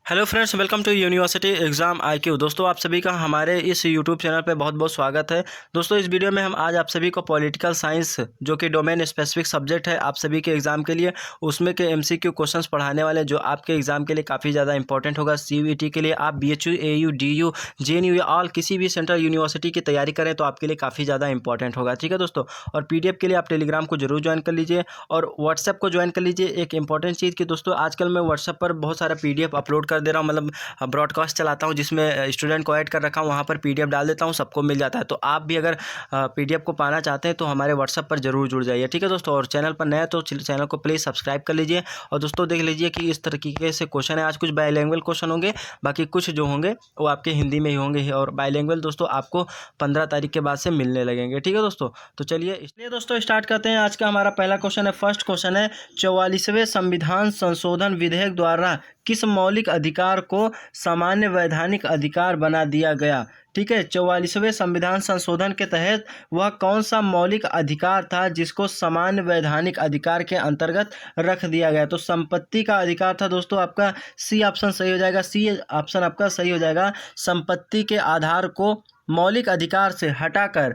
Hello friends, welcome to university exam IQ. दोस्तों, आप सभी का हमारे इस यूट्यूब चैनल पे बहुत बहुत स्वागत है। दोस्तों, इस वीडियो में हम आज आप सभी को पॉलिटिकल साइंस जो कि डोमेन स्पेसिफिक सब्जेक्ट है आप सभी के एग्ज़ाम के लिए, उसमें के एमसीक्यू क्वेश्चंस पढ़ाने वाले जो आपके एग्ज़ाम के लिए काफ़ी ज़्यादा इंपॉर्टेंट होगा। सीयूईटी के लिए आप बीएचयू, एयू, डीयू, जेएनयू या ऑल किसी भी सेंट्रल यूनिवर्सिटी की तैयारी करें तो आपके लिए काफ़ी ज़्यादा इंपॉर्टेंट होगा। ठीक है दोस्तों, और पीडीएफ के लिए आप टेलीग्राम को जरूर ज्वाइन कर लीजिए और व्हाट्सएप को ज्वाइन कर लीजिए। एक इंपॉर्टेंट चीज़ कि दोस्तों, आजकल मैं व्हाट्सएप पर बहुत सारा पीडीएफ अपलोड कर दे रहा हूँ, मतलब ब्रॉडकास्ट चलाता हूँ जिसमें स्टूडेंट को ऐड कर रखा हूँ, वहाँ पर पीडीएफ डाल देता हूँ, सबको मिल जाता है। तो आप भी अगर पीडीएफ को पाना चाहते हैं तो हमारे व्हाट्सएप पर जरूर जुड़ जाइए। ठीक है दोस्तों, और चैनल पर नए हैं तो चैनल को प्लीज़ सब्सक्राइब कर लीजिए। और दोस्तों, देख लीजिए कि इस तरीके से क्वेश्चन है। आज कुछ बाईलैंग्वेज क्वेश्चन होंगे, बाकी कुछ जो होंगे वो आपके हिंदी में ही होंगे, और बाईलैंग्वेज दोस्तों आपको 15 तारीख के बाद से मिलने लगेंगे। ठीक है दोस्तों, तो चलिए इसलिए दोस्तों स्टार्ट करते हैं। आज का हमारा पहला क्वेश्चन है, फर्स्ट क्वेश्चन है, 44वें संविधान संशोधन विधेयक द्वारा किस मौलिक अधिकार को सामान्य वैधानिक अधिकार बना दिया गया। ठीक है, 44वें संविधान संशोधन के तहत वह कौन सा मौलिक अधिकार था जिसको सामान्य वैधानिक अधिकार के अंतर्गत रख दिया गया। तो संपत्ति का अधिकार था दोस्तों। आपका सी ऑप्शन सही हो जाएगा, सी ऑप्शन आपका सही हो जाएगा। संपत्ति के आधार को मौलिक अधिकार से हटाकर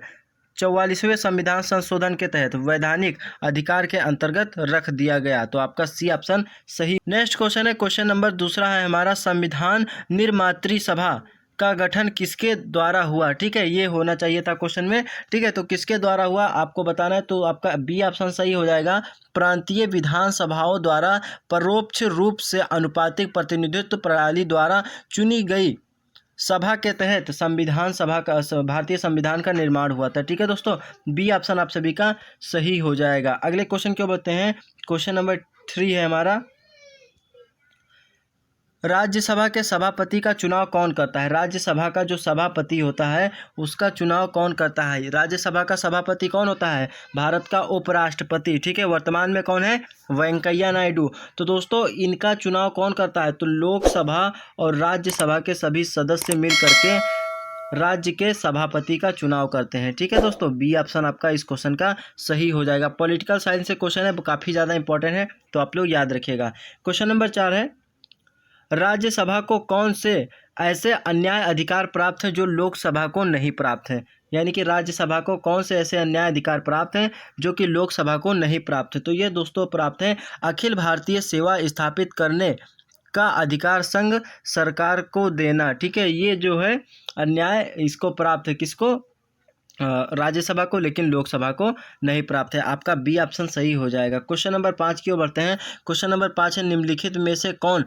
44वें संविधान संशोधन के तहत वैधानिक अधिकार के अंतर्गत रख दिया गया। तो आपका सी ऑप्शन सही। नेक्स्ट क्वेश्चन है, क्वेश्चन नंबर दूसरा है हमारा, संविधान निर्मात्री सभा का गठन किसके द्वारा हुआ। ठीक है, ये होना चाहिए था क्वेश्चन में। ठीक है, तो किसके द्वारा हुआ आपको बताना है, तो आपका बी ऑप्शन सही हो जाएगा। प्रांतीय विधानसभाओं द्वारा परोक्ष रूप से अनुपातिक प्रतिनिधित्व प्रणाली द्वारा चुनी गई सभा के तहत संविधान सभा का भारतीय संविधान का निर्माण हुआ था। ठीक है दोस्तों, बी ऑप्शन आप सभी का सही हो जाएगा। अगले क्वेश्चन क्यों बोलते हैं, क्वेश्चन नंबर 3 है हमारा, राज्यसभा के सभापति का चुनाव कौन करता है। राज्यसभा का जो सभापति होता है उसका चुनाव कौन करता है। राज्यसभा का सभापति कौन होता है, भारत का उपराष्ट्रपति। ठीक है, वर्तमान में कौन है, वेंकैया नायडू। तो दोस्तों, इनका चुनाव कौन करता है, तो लोकसभा और राज्यसभा के सभी सदस्य मिल करके राज्य के सभापति का चुनाव करते हैं। ठीक है दोस्तों, बी ऑप्शन आपका इस क्वेश्चन का सही हो जाएगा। पॉलिटिकल साइंस से क्वेश्चन है, काफ़ी ज़्यादा इंपॉर्टेंट है, तो आप लोग याद रखिएगा। क्वेश्चन नंबर 4 है, राज्यसभा को कौन से ऐसे अन्याय अधिकार प्राप्त हैं जो लोकसभा को नहीं प्राप्त हैं। यानी कि राज्यसभा को कौन से ऐसे अन्याय अधिकार प्राप्त हैं जो कि लोकसभा को नहीं प्राप्त है। तो ये दोस्तों प्राप्त है अखिल भारतीय सेवा स्थापित करने का अधिकार संघ सरकार को देना। ठीक है, ये जो है अन्याय इसको प्राप्त है, किसको, राज्यसभा को, लेकिन लोकसभा को नहीं प्राप्त है। आपका बी ऑप्शन सही हो जाएगा। क्वेश्चन नंबर 5 की ओर बढ़ते हैं। क्वेश्चन नंबर 5 है, निम्नलिखित में से कौन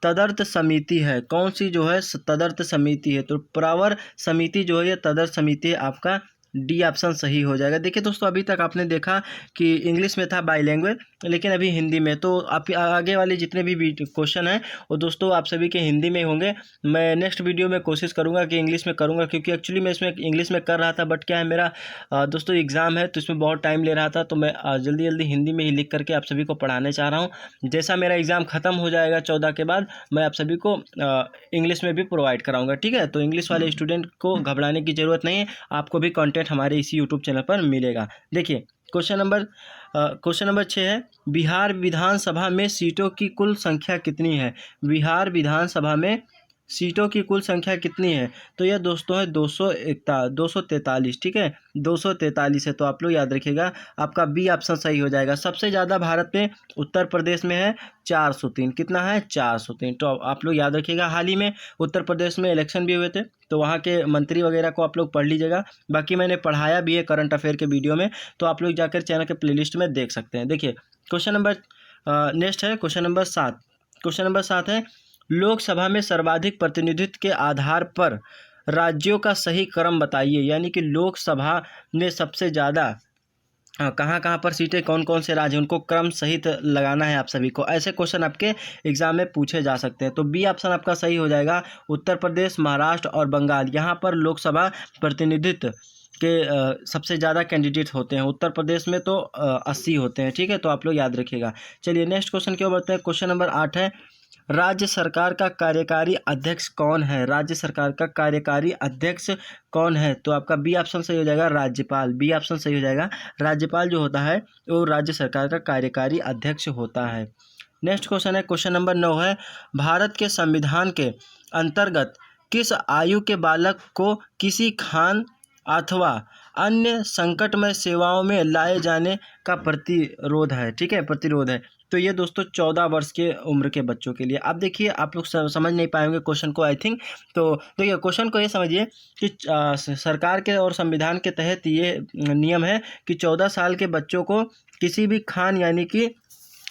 तदर्थ समिति है। कौन सी जो है तदर्थ समिति है, तो प्रवर समिति जो है ये तदर्थ समिति है। आपका डी ऑप्शन सही हो जाएगा। देखिए दोस्तों, अभी तक आपने देखा कि इंग्लिश में था बाईलैंग्वेज, लेकिन अभी हिंदी में, तो आप आगे वाले जितने भी क्वेश्चन हैं वो दोस्तों आप सभी के हिंदी में होंगे। मैं नेक्स्ट वीडियो में कोशिश करूंगा कि इंग्लिश में करूंगा, क्योंकि एक्चुअली मैं इसमें इंग्लिश में कर रहा था, बट क्या है मेरा दोस्तों एग्ज़ाम है तो इसमें बहुत टाइम ले रहा था, तो मैं जल्दी जल्दी हिंदी में ही लिख करके आप सभी को पढ़ाने चाह रहा हूँ। जैसा मेरा एग्ज़ाम ख़त्म हो जाएगा 14 के बाद, मैं आप सभी को इंग्लिश में भी प्रोवाइड कराऊंगा। ठीक है, तो इंग्लिश वाले स्टूडेंट को घबराने की ज़रूरत नहीं है, आपको भी कंटेंट हमारे इसी यूट्यूब चैनल पर मिलेगा। देखिए क्वेश्चन नंबर 6 है, बिहार विधानसभा में सीटों की कुल संख्या कितनी है। बिहार विधानसभा में सीटों की कुल संख्या कितनी है, तो यह दोस्तों है 243। ठीक है, 243 है, तो आप लोग याद रखिएगा। आपका बी ऑप्शन सही हो जाएगा। सबसे ज़्यादा भारत में उत्तर प्रदेश में है 403। कितना है, 403। तो आप लोग याद रखिएगा। हाल ही में उत्तर प्रदेश में इलेक्शन भी हुए थे, तो वहाँ के मंत्री वगैरह को आप लोग पढ़ लीजिएगा। बाकी मैंने पढ़ाया भी है करंट अफेयर के वीडियो में, तो आप लोग जाकर चैनल के प्लेलिस्ट में देख सकते हैं। देखिए क्वेश्चन नंबर नेक्स्ट है, क्वेश्चन नंबर 7। क्वेश्चन नंबर 7 है, लोकसभा में सर्वाधिक प्रतिनिधित्व के आधार पर राज्यों का सही क्रम बताइए। यानी कि लोकसभा में सबसे ज़्यादा कहाँ कहाँ पर सीटें, कौन कौन से राज्य, उनको क्रम सहित लगाना है आप सभी को। ऐसे क्वेश्चन आपके एग्जाम में पूछे जा सकते हैं। तो बी ऑप्शन आपका सही हो जाएगा। उत्तर प्रदेश, महाराष्ट्र और बंगाल, यहाँ पर लोकसभा प्रतिनिधित्व के सबसे ज़्यादा कैंडिडेट होते हैं। उत्तर प्रदेश में तो 80 होते हैं। ठीक है, तो आप लोग याद रखिएगा। चलिए नेक्स्ट क्वेश्चन की ओर बढ़ते हैं। क्वेश्चन नंबर 8 है, राज्य सरकार का कार्यकारी अध्यक्ष कौन है। राज्य सरकार का कार्यकारी अध्यक्ष कौन है, तो आपका बी ऑप्शन सही हो जाएगा, राज्यपाल। बी ऑप्शन सही हो जाएगा। राज्यपाल जो होता है वो राज्य सरकार का कार्यकारी अध्यक्ष होता है। नेक्स्ट क्वेश्चन है, क्वेश्चन नंबर 9 है, भारत के संविधान के अंतर्गत किस आयु के बालक को किसी खान अथवा अन्य संकटमय सेवाओं में लाए जाने का प्रतिरोध है? ठीक है, प्रतिरोध है। तो ये दोस्तों 14 वर्ष के उम्र के बच्चों के लिए। अब देखिए, आप लोग समझ नहीं पाएंगे क्वेश्चन को आई थिंक। तो देखिए, क्वेश्चन को ये समझिए कि सरकार के और संविधान के तहत ये नियम है कि 14 साल के बच्चों को किसी भी खान यानी कि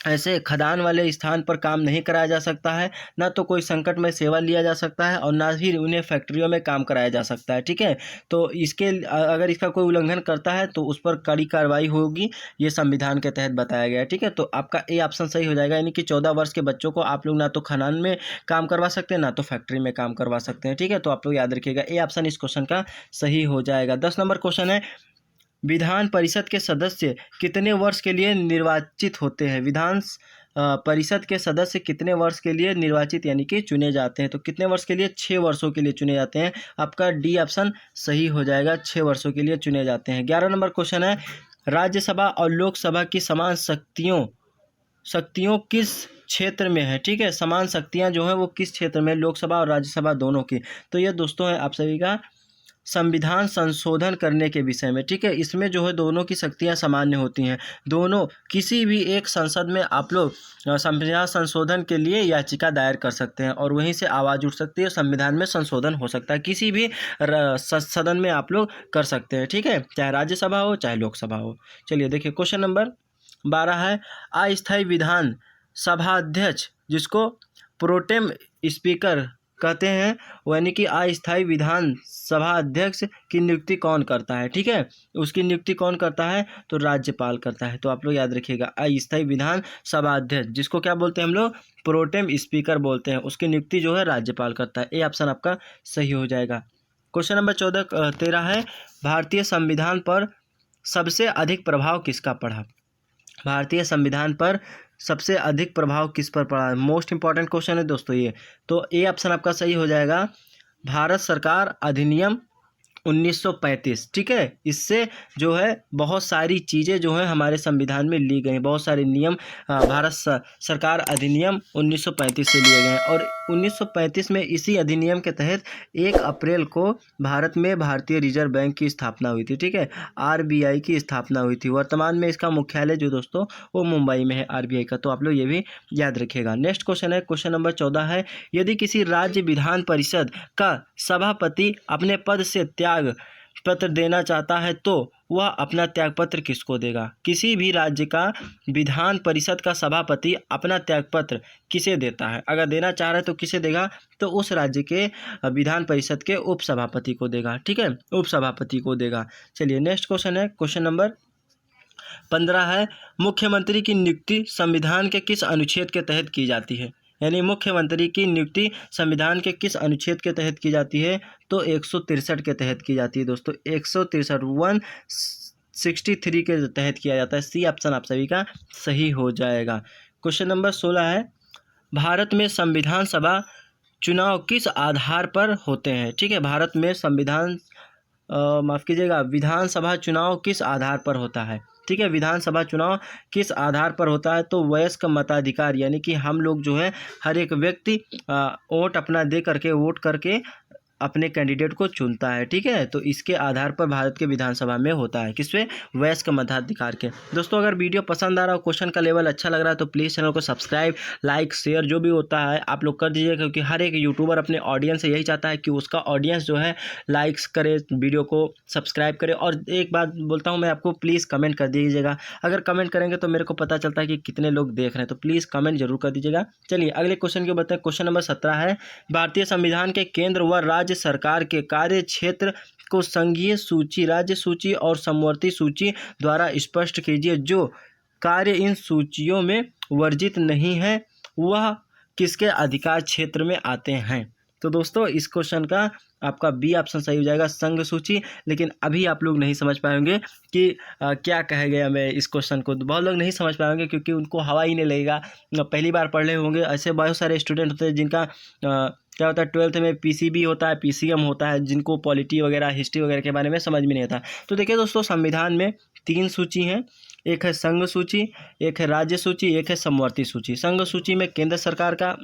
ऐसे खदान वाले स्थान पर काम नहीं कराया जा सकता है, ना तो कोई संकट में सेवा लिया जा सकता है, और ना ही उन्हें फैक्ट्रियों में काम कराया जा सकता है। ठीक है, तो इसके अगर इसका कोई उल्लंघन करता है तो उस पर कड़ी कार्रवाई होगी, ये संविधान के तहत बताया गया है। ठीक है, तो आपका ए ऑप्शन सही हो जाएगा, यानी कि 14 वर्ष के बच्चों को आप लोग ना तो खदान में काम करवा सकते हैं, ना तो फैक्ट्री में काम करवा सकते हैं। ठीक है, तो आप लोग याद रखिएगा, ए ऑप्शन इस क्वेश्चन का सही हो जाएगा। 10 नंबर क्वेश्चन है, विधान परिषद के सदस्य कितने वर्ष के लिए निर्वाचित होते हैं? विधान परिषद के सदस्य कितने वर्ष के लिए निर्वाचित यानी कि चुने जाते हैं? तो कितने वर्ष के लिए? 6 वर्षों के लिए चुने जाते हैं। आपका डी ऑप्शन सही हो जाएगा, 6 वर्षों के लिए चुने जाते हैं। 11 नंबर क्वेश्चन है, राज्यसभा और लोकसभा की समान शक्तियों किस क्षेत्र में है? ठीक है, समान शक्तियां जो हैं वो किस क्षेत्र में, लोकसभा और राज्यसभा दोनों की? तो ये दोस्तों है आप सभी का संविधान संशोधन करने के विषय में। ठीक है, इसमें जो है दोनों की शक्तियां सामान्य होती हैं। दोनों किसी भी एक संसद में आप लोग संविधान संशोधन के लिए याचिका दायर कर सकते हैं और वहीं से आवाज़ उठ सकती है, संविधान में संशोधन हो सकता है, किसी भी सदन में आप लोग कर सकते हैं। ठीक है, चाहे राज्यसभा हो चाहे लोकसभा हो। चलिए देखिए, क्वेश्चन नंबर 12 है, अस्थायी विधान सभा अध्यक्ष जिसको प्रोटेम स्पीकर कहते हैं, यानी कि अस्थायी विधान सभा अध्यक्ष की नियुक्ति कौन करता है? ठीक है, उसकी नियुक्ति कौन करता है? तो राज्यपाल करता है। तो आप लोग याद रखिएगा, अस्थायी विधान सभा अध्यक्ष जिसको क्या बोलते हैं हम लोग? प्रोटेम स्पीकर बोलते हैं, उसकी नियुक्ति जो है राज्यपाल करता है। ये ऑप्शन आपका सही हो जाएगा। क्वेश्चन नंबर 13 है, भारतीय संविधान पर सबसे अधिक प्रभाव किसका पड़ा? भारतीय संविधान पर सबसे अधिक प्रभाव किस पर पड़ा है? मोस्ट इंपॉर्टेंट क्वेश्चन है दोस्तों ये। तो ए ऑप्शन आपका सही हो जाएगा, भारत सरकार अधिनियम 1935। ठीक है, इससे जो है बहुत सारी चीज़ें जो हैं हमारे संविधान में ली गई, बहुत सारे नियम भारत सरकार अधिनियम 1935 से लिए गए हैं। और 1935 में इसी अधिनियम के तहत 1 अप्रैल को भारत में भारतीय रिजर्व बैंक की स्थापना हुई थी। ठीक है, आरबीआई की स्थापना हुई थी। वर्तमान में इसका मुख्यालय जो दोस्तों वो मुंबई में है, आरबीआई का। तो आप लोग ये भी याद रखिएगा। नेक्स्ट क्वेश्चन है, क्वेश्चन नंबर 14 है, यदि किसी राज्य विधान परिषद का सभापति अपने पद से त्याग पत्र देना चाहता है तो वह अपना त्यागपत्र किसको देगा? किसी भी राज्य का विधान परिषद का सभापति अपना त्यागपत्र किसे देता है? अगर देना चाह रहा है तो किसे देगा? तो उस राज्य के विधान परिषद के उपसभापति को देगा। ठीक है, उपसभापति को देगा। चलिए नेक्स्ट क्वेश्चन है, क्वेश्चन नंबर 15 है, मुख्यमंत्री की नियुक्ति संविधान के किस अनुच्छेद के तहत की जाती है? यानी मुख्यमंत्री की नियुक्ति संविधान के किस अनुच्छेद के तहत की जाती है? तो 163 के तहत की जाती है दोस्तों, 163 के तहत किया जाता है। सी ऑप्शन आप सभी का सही हो जाएगा। क्वेश्चन नंबर 16 है, भारत में संविधान सभा चुनाव किस आधार पर होते हैं? ठीक है, भारत में माफ़ कीजिएगा, विधानसभा चुनाव किस आधार पर होता है? ठीक है, विधानसभा चुनाव किस आधार पर होता है? तो वयस्क मताधिकार, यानी कि हम लोग जो है हर एक व्यक्ति वोट अपना दे करके, वोट करके अपने कैंडिडेट को चुनता है। ठीक है, तो इसके आधार पर भारत के विधानसभा में होता है, किसमें? वयस्क मताधिकार के। दोस्तों अगर वीडियो पसंद आ रहा हो, क्वेश्चन का लेवल अच्छा लग रहा है तो प्लीज़ चैनल को सब्सक्राइब, लाइक, शेयर जो भी होता है आप लोग कर दीजिए, क्योंकि हर एक यूट्यूबर अपने ऑडियंस से यही चाहता है कि उसका ऑडियंस जो है लाइक्स करे, वीडियो को सब्सक्राइब करे। और एक बात बोलता हूँ मैं आपको, प्लीज़ कमेंट कर दीजिएगा। अगर कमेंट करेंगे तो मेरे को पता चलता है कि कितने लोग देख रहे हैं, तो प्लीज़ कमेंट जरूर कर दीजिएगा। चलिए अगले क्वेश्चन की बताएं। क्वेश्चन नंबर 17 है, भारतीय संविधान के केंद्र व राज्य सरकार के कार्य क्षेत्र को संघीय सूची, राज्य सूची और समवर्ती सूची द्वारा स्पष्ट कीजिए। जो कार्य इन सूचियों में वर्जित नहीं है वह किसके अधिकार क्षेत्र में आते हैं? तो दोस्तों इस क्वेश्चन का आपका बी ऑप्शन सही हो जाएगा, संघ सूची। लेकिन अभी आप लोग नहीं समझ पाएंगे कि क्या कहा गया। मैं इस क्वेश्चन को बहुत लोग नहीं समझ पाएंगे क्योंकि उनको हवा ही नहीं लगेगा, पहली बार पढ़ रहे होंगे। ऐसे बहुत सारे स्टूडेंट होते हैं जिनका क्या होता है, 12th में पीसीबी होता है, पीसीएम होता है, जिनको पॉलिटी वगैरह, हिस्ट्री वगैरह के बारे में समझ में नहीं आता। तो देखिए दोस्तों, संविधान में 3 सूची हैं, एक है संघ सूची, एक है राज्य सूची, एक है समवर्ती सूची। संघ सूची में केंद्र सरकार का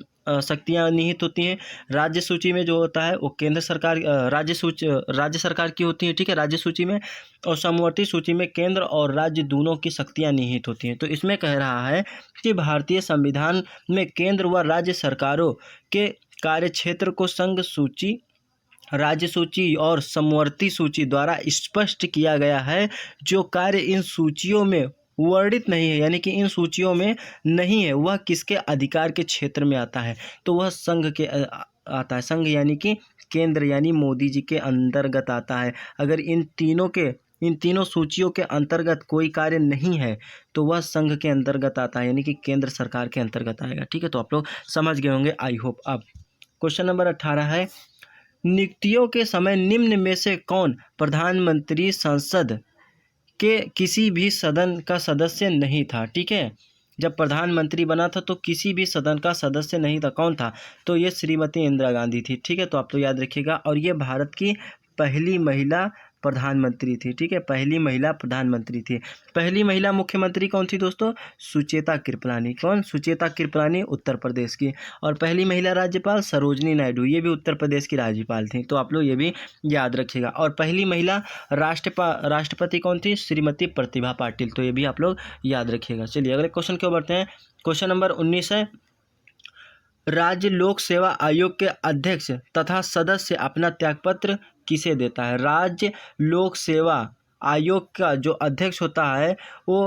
शक्तियाँ निहित होती हैं। राज्य सूची में जो होता है वो केंद्र सरकार राज्य सरकार की होती है, ठीक है, राज्य सूची में। और समवर्ती सूची में केंद्र और राज्य दोनों की शक्तियाँ निहित होती हैं। तो इसमें कह रहा है कि भारतीय संविधान में केंद्र व राज्य सरकारों के कार्यक्षेत्र को संघ सूची, राज्य सूची और समवर्ती सूची द्वारा स्पष्ट किया गया है। जो कार्य इन सूचियों में वर्णित नहीं है, यानी कि इन सूचियों में नहीं है, वह किसके अधिकार के क्षेत्र में आता है? तो वह संघ के आता है। संघ यानी कि केंद्र यानी मोदी जी के अंतर्गत आता है। अगर इन तीनों सूचियों के अंतर्गत कोई कार्य नहीं है तो वह संघ के अंतर्गत आता है, यानी कि केंद्र सरकार के अंतर्गत आएगा। ठीक है, तो आप लोग समझ गए होंगे, आई होप। अब क्वेश्चन नंबर 18 है, नियुक्तियों के समय निम्न में से कौन प्रधानमंत्री संसद के किसी भी सदन का सदस्य नहीं था? ठीक है, जब प्रधानमंत्री बना था तो किसी भी सदन का सदस्य नहीं था। कौन था? तो ये श्रीमती इंदिरा गांधी थी। ठीक है, तो आप तो याद रखिएगा। और ये भारत की पहली महिला प्रधानमंत्री थी। ठीक है, पहली महिला प्रधानमंत्री थी। पहली महिला मुख्यमंत्री कौन थी दोस्तों? सुचेता कृपलानी। कौन? सुचेता कृपलानी, उत्तर प्रदेश की। और पहली महिला राज्यपाल सरोजनी नायडू, ये भी उत्तर प्रदेश की राज्यपाल थी। तो आप लोग ये भी याद रखिएगा। और पहली महिला राष्ट्रपति कौन थी? श्रीमती प्रतिभा पाटिल। तो ये भी आप लोग याद रखिएगा। चलिए अगले क्वेश्चन की ओर बढ़ते हैं। क्वेश्चन नंबर 19 है, राज्य लोक सेवा आयोग के अध्यक्ष तथा सदस्य अपना त्यागपत्र किसे देता है? राज्य लोक सेवा आयोग का जो अध्यक्ष होता है वो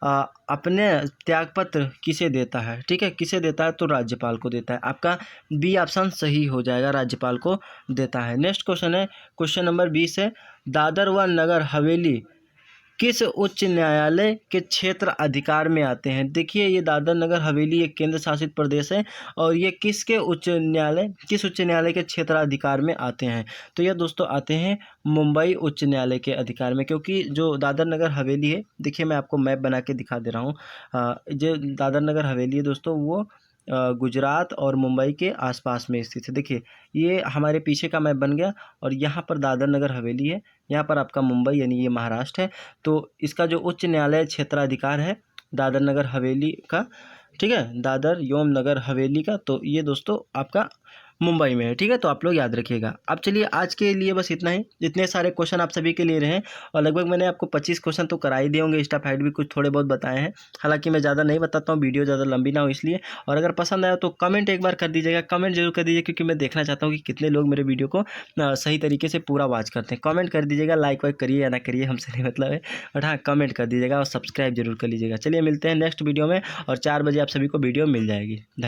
अपने त्यागपत्र किसे देता है? ठीक है, किसे देता है? तो राज्यपाल को देता है। आपका बी ऑप्शन सही हो जाएगा, राज्यपाल को देता है। नेक्स्ट क्वेश्चन है, क्वेश्चन नंबर 20 है, दादर व नगर हवेली किस उच्च न्यायालय के क्षेत्र अधिकार में आते हैं? देखिए, ये दादर नगर हवेली एक केंद्र शासित प्रदेश है और ये किस उच्च न्यायालय के क्षेत्र अधिकार में आते हैं? तो ये दोस्तों आते हैं मुंबई उच्च न्यायालय के अधिकार में, क्योंकि जो दादर नगर हवेली है, देखिए मैं आपको मैप बना के दिखा दे रहा हूँ। जो दादर नगर हवेली है दोस्तों, वो गुजरात और मुंबई के आसपास में स्थित है। देखिए, ये हमारे पीछे का मैप बन गया और यहाँ पर दादर नगर हवेली है, यहाँ पर आपका मुंबई यानी ये महाराष्ट्र है। तो इसका जो उच्च न्यायालय क्षेत्राधिकार है दादर नगर हवेली का, ठीक है, दादर एवं नगर हवेली का, तो ये दोस्तों आपका मुंबई में है। ठीक है, तो आप लोग याद रखिएगा। अब चलिए आज के लिए बस इतना ही। इतने सारे क्वेश्चन आप सभी के लिए रहे और लगभग मैंने आपको 25 क्वेश्चन तो करा ही दिए होंगे। इंस्टा फाइट भी कुछ थोड़े बहुत बताए हैं, हालांकि मैं ज़्यादा नहीं बताता हूँ, वीडियो ज़्यादा लंबी ना हो इसलिए। और अगर पसंद आया तो कमेंट एक बार कर दीजिएगा, कमेंट जरूर कर दीजिए, क्योंकि मैं देखना चाहता हूँ कि कितने लोग मेरे वीडियो को सही तरीके से पूरा वॉच करते हैं। कमेंट कर दीजिएगा, लाइक वाइक करिए या ना करिए, हमसे नहीं मतलब है, बट हाँ कमेंट कर दीजिएगा और सब्सक्राइब जरूर कर लीजिएगा। चलिए मिलते हैं नेक्स्ट वीडियो में और 4 बजे आप सभी को वीडियो मिल जाएगी।